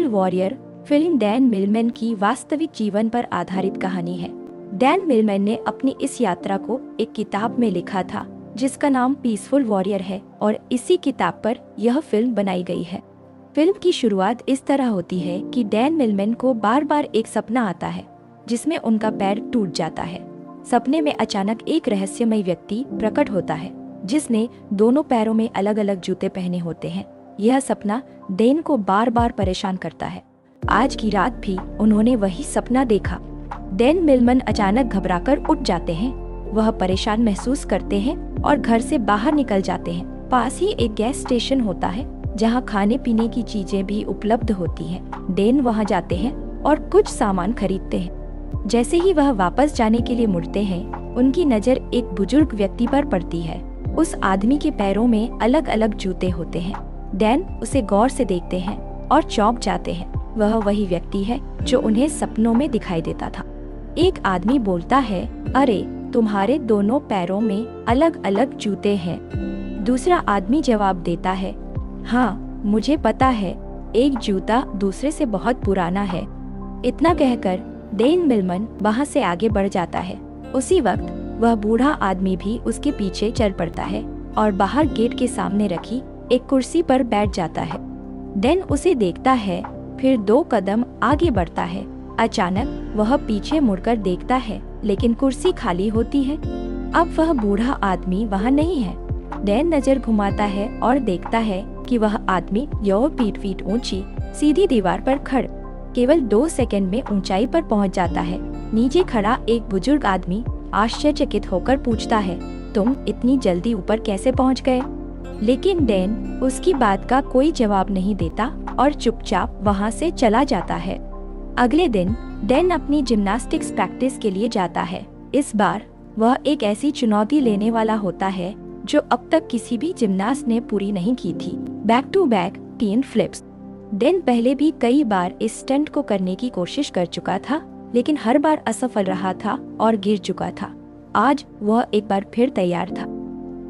Peaceful warrior film Dan Milman की वास्तविक जीवन पर आधारित कहानी है। डैन मिलमैन ने अपनी इस यात्रा को एक किताब में लिखा था जिसका नाम पीसफुल वॉरियर है और इसी किताब पर यह फिल्म बनाई गई है। फिल्म की शुरुआत इस तरह होती है कि डैन मिलमैन को बार बार एक सपना आता है जिसमें उनका पैर टूट जाता है। सपने में अचानक एक रहस्यमय व्यक्ति प्रकट होता है जिसने दोनों पैरों में अलग अलग जूते पहने होते हैं। यह सपना डैन को बार बार परेशान करता है। आज की रात भी उन्होंने वही सपना देखा। डैन मिलमैन अचानक घबराकर उठ जाते हैं। वह परेशान महसूस करते हैं और घर से बाहर निकल जाते हैं। पास ही एक गैस स्टेशन होता है जहां खाने पीने की चीजें भी उपलब्ध होती हैं। डैन वहां जाते हैं और कुछ सामान खरीदते हैं। जैसे ही वह वापस जाने के लिए मुड़ते हैं, उनकी नजर एक बुजुर्ग व्यक्ति पर पड़ती है। उस आदमी के पैरों में अलग अलग जूते होते हैं। डैन उसे गौर से देखते हैं और चौंक जाते हैं। वह वही व्यक्ति है जो उन्हें सपनों में दिखाई देता था। एक आदमी बोलता है, अरे तुम्हारे दोनों पैरों में अलग अलग जूते हैं। दूसरा आदमी जवाब देता है, हाँ मुझे पता है, एक जूता दूसरे से बहुत पुराना है। इतना कहकर डैन मिलमैन वहाँ से आगे बढ़ जाता है। उसी वक्त वह बूढ़ा आदमी भी उसके पीछे चल पड़ता है और बाहर गेट के सामने रखी एक कुर्सी पर बैठ जाता है। डैन उसे देखता है, फिर 2 कदम आगे बढ़ता है। अचानक वह पीछे मुड़कर देखता है, लेकिन कुर्सी खाली होती है। अब वह बूढ़ा आदमी वहाँ नहीं है। डैन नजर घुमाता है और देखता है कि वह आदमी 8 फीट ऊंची सीधी दीवार पर खड़ केवल 2 सेकंड में ऊंचाई पर पहुंच जाता है। नीचे खड़ा एक बुजुर्ग आदमी आश्चर्यचकित होकर पूछता है, तुम इतनी जल्दी ऊपर कैसे पहुंच गए? लेकिन डैन उसकी बात का कोई जवाब नहीं देता और चुपचाप वहां से चला जाता है। अगले दिन डैन अपनी जिम्नास्टिक्स प्रैक्टिस के लिए जाता है। इस बार वह एक ऐसी चुनौती लेने वाला होता है जो अब तक किसी भी जिम्नास्ट ने पूरी नहीं की थी। Back to back 3 flips. Dan पहले भी कई बार इस स्टंट को करने की कोशिश कर चुका था, लेकिन हर बार असफल रहा था और गिर चुका था। आज वह एक बार फिर तैयार था।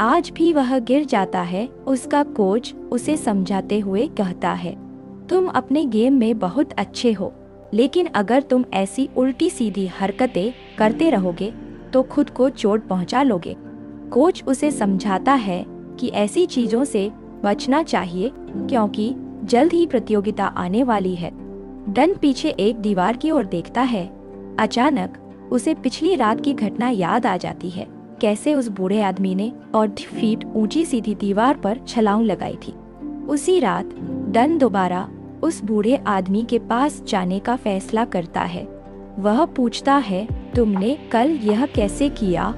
आज भी वह गिर जाता है। उसका कोच उसे समझाते हुए कहता है, तुम अपने गेम में बहुत अच्छे हो, लेकिन अगर तुम ऐसी उल्टी सीधी हरकतें करते रहोगे तो खुद को चोट पहुंचा लोगे। कोच उसे समझाता है कि ऐसी चीजों से बचना चाहिए क्योंकि जल्द ही प्रतियोगिता आने वाली है। डैन पीछे एक दीवार की ओर देखता है। अचानक उसे पिछली रात की घटना याद आ जाती है, कैसे उस बूढ़े आदमी ने 8 फीट ऊंची सीधी दीवार पर छलांग लगाई थी। उसी रात डैन दोबारा उस बूढ़े आदमी के पास जाने का फैसला करता है। वह पूछता है, तुमने कल यह कैसे किया?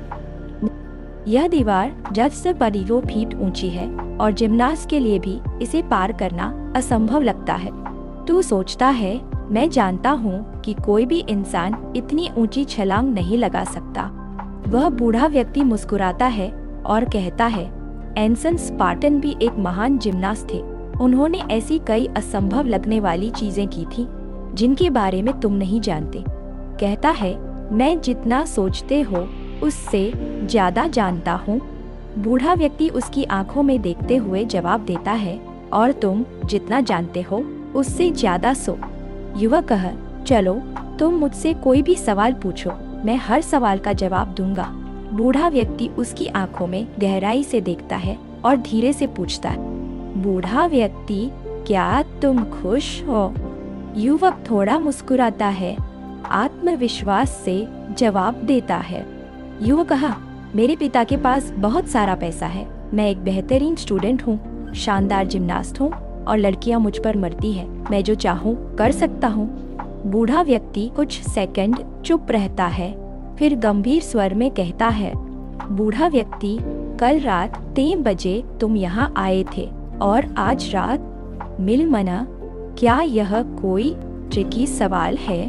यह दीवार जज से 2 फीट ऊंची है और जिम्नास्ट के लिए भी इसे पार करना असंभव लगता है। तू सोचता है, मैं जानता हूँ कि कोई भी इंसान इतनी ऊंची छलांग नहीं लगा सकता। वह बूढ़ा व्यक्ति मुस्कुराता है और कहता है, एंसन स्पार्टन भी एक महान जिम्नास्ट थे। उन्होंने ऐसी कई असंभव लगने वाली चीजें की थी जिनके बारे में तुम नहीं जानते। कहता है, मैं जितना सोचते हो उससे ज्यादा जानता हूँ। बूढ़ा व्यक्ति उसकी आंखों में देखते हुए जवाब देता है, और तुम जितना जानते हो उससे ज्यादा सो। युवक कहा, चलो तुम मुझसे कोई भी सवाल पूछो, मैं हर सवाल का जवाब दूंगा। बूढ़ा व्यक्ति उसकी आंखों में गहराई से देखता है और धीरे से पूछता है, बूढ़ा व्यक्ति, क्या तुम खुश हो? युवक थोड़ा मुस्कुराता है, आत्मविश्वास से जवाब देता है। युवक कहा, मेरे पिता के पास बहुत सारा पैसा है, मैं एक बेहतरीन स्टूडेंट हूँ, शानदार जिम्नास्ट हूँ और लड़कियाँ मुझ पर मरती है। मैं जो चाहूँ कर सकता हूँ। बूढ़ा व्यक्ति कुछ सेकंड चुप रहता है, फिर गंभीर स्वर में कहता है, बूढ़ा व्यक्ति, कल रात 3 बजे तुम यहाँ आए थे और आज रात मिलमना, क्या यह कोई ट्रिकी सवाल है?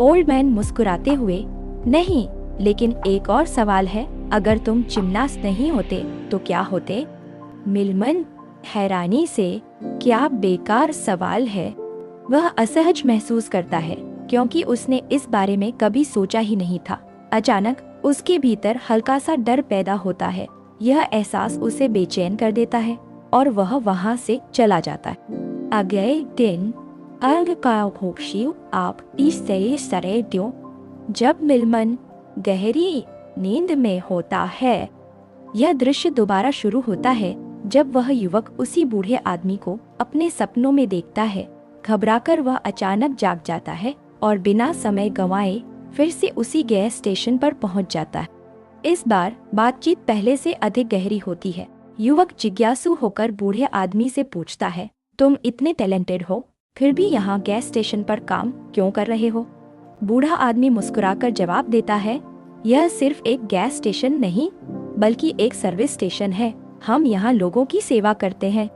ओल्ड मैन मुस्कुराते हुए, नहीं, लेकिन एक और सवाल है, अगर तुम जिम्नास्ट नहीं होते तो क्या होते? मिलमन हैरानी से, क्या बेकार सवाल है? वह असहज महसूस करता है क्योंकि उसने इस बारे में कभी सोचा ही नहीं था। अचानक उसके भीतर हल्का सा डर पैदा होता है। यह एहसास उसे बेचैन कर देता है और वह वहाँ से चला जाता है। अगले दिन आप तीसरे सरे दो। जब मिलमन गहरी नींद में होता है, यह दृश्य दोबारा शुरू होता है जब वह युवक उसी बूढ़े आदमी को अपने सपनों में देखता है। घबराकर वह अचानक जाग जाता है और बिना समय गंवाए फिर से उसी गैस स्टेशन पर पहुंच जाता है। इस बार बातचीत पहले से अधिक गहरी होती है। युवक जिज्ञासु होकर बूढ़े आदमी से पूछता है, तुम इतने टैलेंटेड हो, फिर भी यहाँ गैस स्टेशन पर काम क्यों कर रहे हो? बूढ़ा आदमी मुस्कुराकर जवाब देता है, यह सिर्फ एक गैस स्टेशन नहीं बल्कि एक सर्विस स्टेशन है। हम यहाँ लोगों की सेवा करते हैं।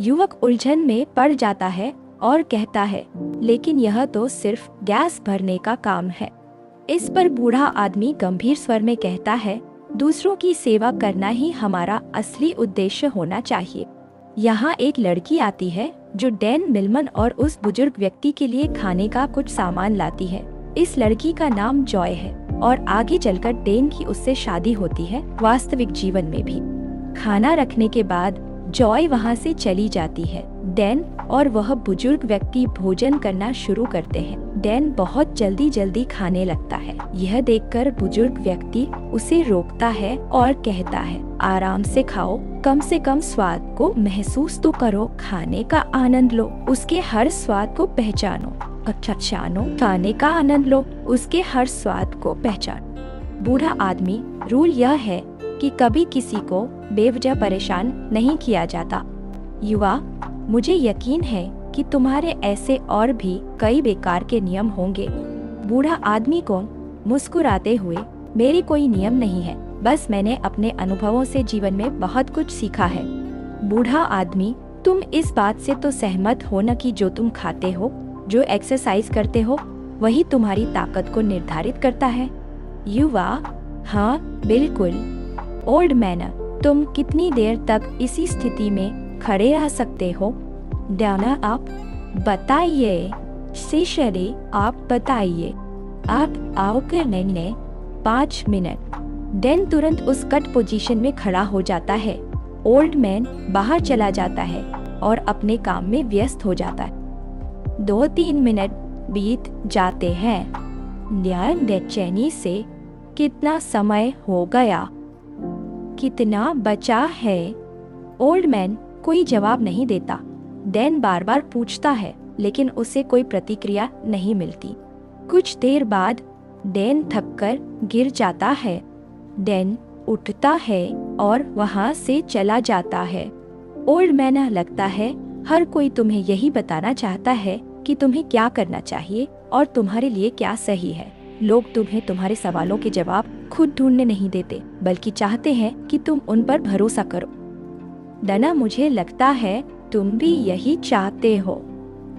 युवक उलझन में पड़ जाता है और कहता है, लेकिन यह तो सिर्फ गैस भरने का काम है। इस पर बूढ़ा आदमी गंभीर स्वर में कहता है, दूसरों की सेवा करना ही हमारा असली उद्देश्य होना चाहिए। यहाँ एक लड़की आती है जो डैन मिलमन और उस बुजुर्ग व्यक्ति के लिए खाने का कुछ सामान लाती है। इस लड़की का नाम जॉय है और आगे चलकर डैन की उससे शादी होती है, वास्तविक जीवन में भी। खाना रखने के बाद जॉय वहाँ से चली जाती है। डैन और वह बुजुर्ग व्यक्ति भोजन करना शुरू करते हैं। डैन बहुत जल्दी खाने लगता है। यह देखकर बुजुर्ग व्यक्ति उसे रोकता है और कहता है, आराम से खाओ, कम से कम स्वाद को महसूस तो करो, खाने का आनंद लो, उसके हर स्वाद को पहचानो। खाने का आनंद लो, उसके हर स्वाद को पहचानो। बूढ़ा आदमी, रूल यह है कि कभी किसी को बेवजह परेशान नहीं किया जाता। युवा, मुझे यकीन है कि तुम्हारे ऐसे और भी कई बेकार के नियम होंगे। बूढ़ा आदमी को मुस्कुराते हुए, मेरे कोई नियम नहीं है, बस मैंने अपने अनुभवों से जीवन में बहुत कुछ सीखा है। बूढ़ा आदमी, तुम इस बात से तो सहमत हो न कि जो तुम खाते हो, जो एक्सरसाइज करते हो, वही तुम्हारी ताकत को निर्धारित करता है? युवा, हाँ बिल्कुल। ओल्ड मैन, तुम कितनी देर तक इसी स्थिति में खड़े रह सकते हो? डाना, आप बताइए। शिशरे, आप बताइए। आप आओ कर मैंने 5 मिनट। डैन तुरंत उस कट पोजीशन में खड़ा हो जाता है। ओल्ड मैन बाहर चला जाता है और अपने काम में व्यस्त हो जाता है। 2-3 मिनट बीत जाते हैं। ध्यान बेचैनी से, कितना समय हो गया? कितना बचा है? ओल्ड मैन कोई जवाब नहीं देता। डैन बार बार पूछता है, लेकिन उसे कोई प्रतिक्रिया नहीं मिलती। कुछ देर बाद डैन थककर गिर जाता है। डैन उठता है और वहाँ से चला जाता है। ओल्ड मैन, लगता है हर कोई तुम्हें यही बताना चाहता है कि तुम्हें क्या करना चाहिए और तुम्हारे लिए क्या सही है। लोग तुम्हें तुम्हारे सवालों के जवाब खुद ढूंढने नहीं देते, बल्कि चाहते हैं कि तुम उन पर भरोसा करो। डना, मुझे लगता है तुम भी यही चाहते हो।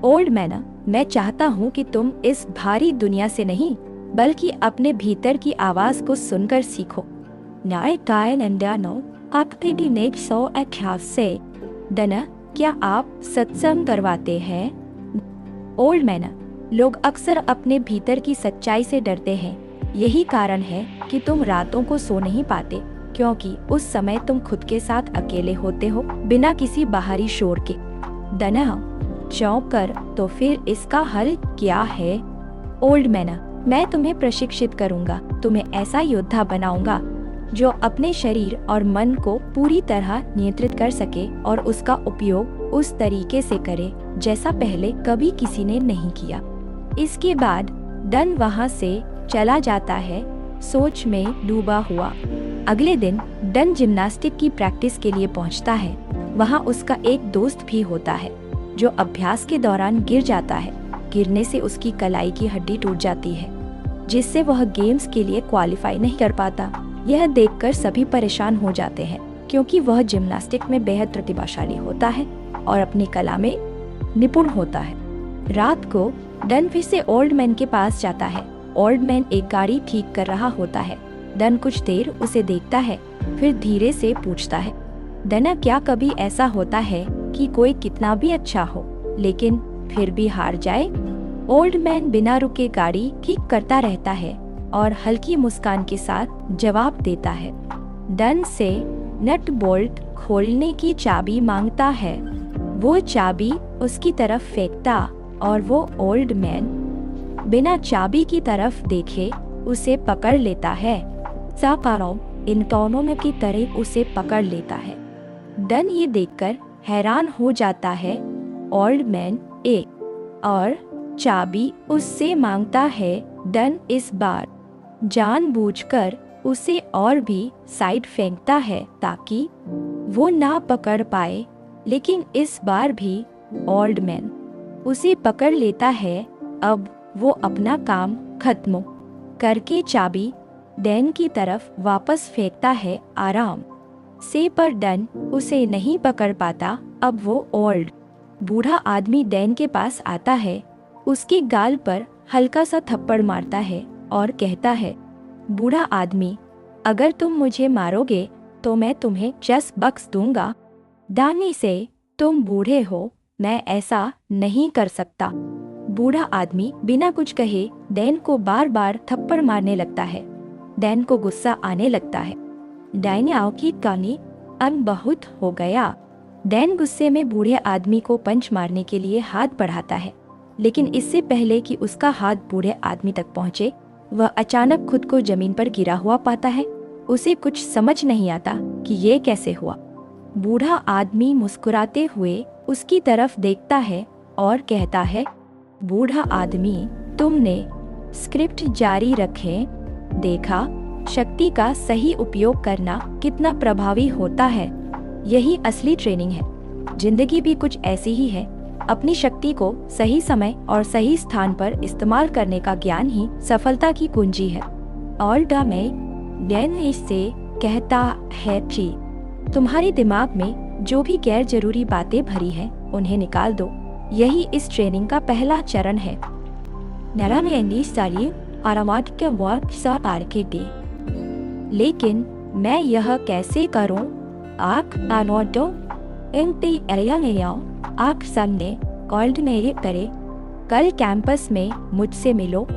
ओल्ड मैन, मैं चाहता हूँ कि तुम इस भारी दुनिया से नहीं, बल्कि अपने भीतर की आवाज को सुनकर सीखो। डना, क्या आप सत्संग करवाते हैं? ओल्ड मैन, लोग अक्सर अपने भीतर की सच्चाई से डरते हैं। यही कारण है कि तुम रातों को सो नहीं पाते, क्योंकि उस समय तुम खुद के साथ अकेले होते हो, बिना किसी बाहरी शोर के। डना, चौंक कर, तो फिर इसका हल क्या है? ओल्ड मैन, मैं तुम्हें प्रशिक्षित करूंगा, तुम्हें ऐसा योद्धा बनाऊंगा जो अपने शरीर और मन को पूरी तरह नियंत्रित कर सके और उसका उपयोग उस तरीके से करे जैसा पहले कभी किसी ने नहीं किया। इसके बाद डन वहाँ से चला जाता है, सोच में डूबा हुआ। अगले दिन डन जिम्नास्टिक की प्रैक्टिस के लिए पहुँचता है। वहाँ उसका एक दोस्त भी होता है जो अभ्यास के दौरान गिर जाता है। गिरने से उसकी कलाई की हड्डी टूट जाती है, जिससे वह गेम्स के लिए क्वालिफाई नहीं कर पाता। यह देखकर सभी परेशान हो जाते हैं, क्योंकि वह जिम्नास्टिक में बेहद प्रतिभाशाली होता है और अपनी कला में निपुण होता है। रात को डन फिर से ओल्ड मैन के पास जाता है। ओल्ड मैन एक गाड़ी ठीक कर रहा होता है। डन कुछ देर उसे देखता है, फिर धीरे से पूछता है, डना, क्या कभी ऐसा होता है कि कोई कितना भी अच्छा हो लेकिन फिर भी हार जाए? ओल्ड मैन बिना रुके गाड़ी ठीक करता रहता है और हल्की मुस्कान के साथ जवाब देता है। डन से नट बोल्ट खोलने की चाबी मांगता है। वो चाबी उसकी तरफ फेंकता और वो ओल्ड मैन बिना चाबी की तरफ देखे उसे पकड़ लेता है। सापारो इन दोनों में की तरह उसे पकड़ लेता है। डन ये देखकर हैरान हो जाता है। ओल्ड मैन एक और चाबी उससे मांगता है। डन इस बार जानबूझकर उसे और भी साइड फेंकता है ताकि वो ना पकड़ पाए, लेकिन इस बार भी ओल्ड मैन उसे पकड़ लेता है। अब वो अपना काम खत्म करके चाबी डैन की तरफ वापस फेंकता है आराम से, पर डन उसे नहीं पकड़ पाता। अब वो ओल्ड बूढ़ा आदमी डैन के पास आता है, उसके गाल पर हल्का सा थप्पड़ मारता है और कहता है, बूढ़ा आदमी, अगर तुम मुझे मारोगे तो मैं तुम्हें 10 बक्स दूंगा। डानी से, तुम बूढ़े हो, मैं ऐसा नहीं कर सकता। बूढ़ा आदमी बिना कुछ कहे डैन को बार बार थप्पड़ मारने लगता है। डैन को गुस्सा आने लगता है। डैन आओ की कहानी अब बहुत हो गया। डैन गुस्से में बूढ़े आदमी को पंच मारने के लिए हाथ बढ़ाता है, लेकिन इससे पहले कि उसका हाथ बूढ़े आदमी तक पहुंचे, वह अचानक खुद को जमीन पर गिरा हुआ पाता है। उसे कुछ समझ नहीं आता कि ये कैसे हुआ। बूढ़ा आदमी मुस्कुराते हुए उसकी तरफ देखता है और कहता है, बूढ़ा आदमी, तुमने स्क्रिप्ट जारी रखे, देखा शक्ति का सही उपयोग करना कितना प्रभावी होता है। यही असली ट्रेनिंग है। जिंदगी भी कुछ ऐसी ही है। अपनी शक्ति को सही समय और सही स्थान पर इस्तेमाल करने का ज्ञान ही सफलता की कुंजी है। और डैन इससे कहता है कि तुम्हारे दिमाग में जो भी गैर जरूरी बातें भरी हैं, उन्हें निकाल दो। यही इस ट्रेनिंग का पहला चरण है। लेकिन मैं यह कैसे करूं? आख सामने कॉल्ड मेरे करे, कल कैंपस में मुझसे मिलो।